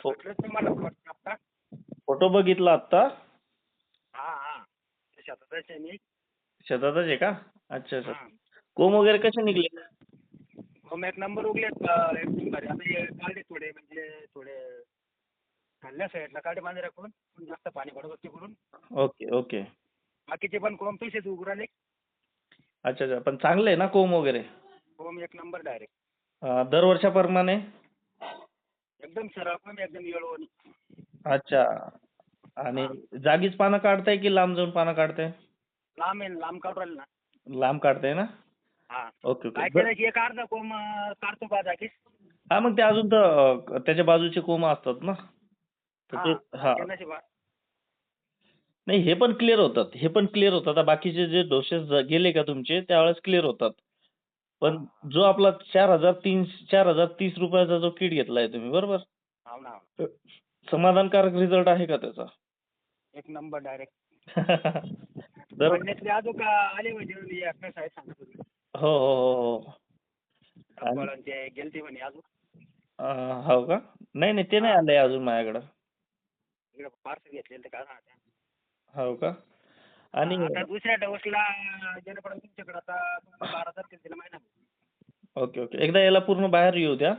म्हटलं तुम्हाला आता. फोटो बघितला आता. हा हा शेतातच आहे मी. शेतातच आहे का? अच्छा अच्छा. हा कोंब वगैरे कसे निघले? मग एक नंबर उगलेत एकदम भारी. आता हे काढले थोडे म्हणजे थोडे खाल्ल्या साईडला काढे बांधे राखून पण जास्त पाणी पडत तिकडून. Okay okay. बाकीचे पण कोंब तसेच उगू राहिले. अच्छा अच्छा. पण चांगले आहे ना कोंब वगैरे? कोंब एक नंबर डायरेक्ट. दरवर्षाप्रमाणे? एकदम सरळ कोंब एकदम येळवणी. अच्छा. आणि हा जागीच पानं काढताय की लांब जाऊन पानं काढताय? लांब आहे लांब काढू राहिले ना. लांब काढताय ना? हा ओके ओके. काय केलं की एक अर्धा कोंब काढतो बा जागीच. हा मग ते अजून तर त्याच्या बाजूचे कोंब असतात ना. तर हा ते हा. बाकी नशिबा. नाही हे पण क्लिअर होतात. हे पण क्लिअर होतात. आता बाकीचे जे डोसेस गेले का तुमचे त्यावेळेस क्लिअर होतात. हा पण जो आपला 4030 रुपयाचा जो किट घेतलाय तुम्ही बरोबर? हा ना समाधानकारक रिझल्ट आहे का त्याचा? एक नंबर डायरेक्ट. तर म्हणण्यातले अजून का आले म्हणजे आपल्या साहेब सांगत होते. हो हो हो हो. आणि ते गेलते म्हणे अजून. हो का? नाही नाही ते नाही हा आलंय अजून माझ्याकडं. इकडे पार्सल घेतलेलं काय सांगते. हो का? आणि आता दुसऱ्या डोसला गेलं पण तुमच्याकडे आता 12 तारखेला दिला महिना. Okay okay. एकदा याला पूर्ण बाहेर येऊ द्या.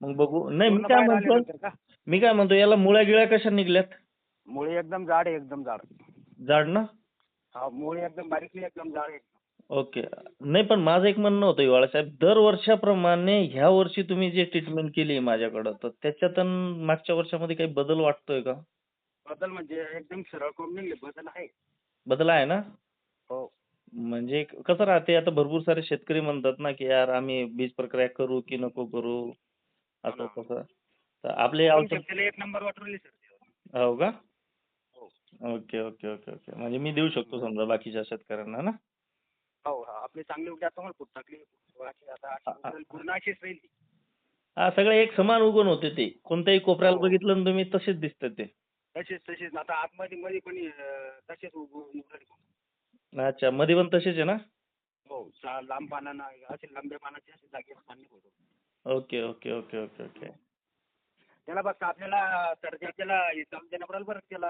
मग बघू. नाही पूर्ण बाहेर आल्यानंतर का मी काय म्हणतो याला मुळ्या गिळ्या कशा निघल्यात? मुळी एकदम जाड आहे एकदम जाड. जाड ना? हा मुळी एकदम बारीक नाही एकदम जाड आहे. ओके. नाही पण माझं एक म्हणणं होतं हिवाळा साहेब, दरवर्षाप्रमाणे ह्या वर्षी तुम्ही जे ट्रीटमेंट केली माझ्याकडं, तर त्याच्यात अन् मागच्या वर्षामध्ये काही बदल वाटतोय का? बदल म्हणजे एकदम सरळ करून निघले बदल आहे. बदल आहे ना? हो म्हणजे कसं राहते आता भरपूर सारे शेतकरी म्हणतात ना, की यार आम्ही बीज प्रक्रिया करू की नको करू, हो असं ना तसं. तर आपले औषध तुमच्या एक नंबर वाटवली सर. हो का? हो ओके, ओके, ओके, ओके. म्हणजे मी देऊ शकतो समजा बाकीच्या शेतकऱ्यांना ना? हो हा आपली चांगली उद्या तुम्हाला फूट टाकली. आता पूर्ण अशीच राहील. हां, सगळे एक समान उगवून होते ते. कोणत्याही कोपऱ्याला हो बघितलं ना तुम्ही तसेच दिसतात ते. तसेच तसेच आता आतमध्ये मध्ये पण तसेच उघडले. अच्छा, मध्ये पण तसेच आहे ना? हो लांब पानानं असे लांब्या पानाचे असे जागेवर पाणी होतो. Okay, okay, okay, okay, okay. त्याला बघता आपल्याला तर त्याला देणं पडेल बरं त्याला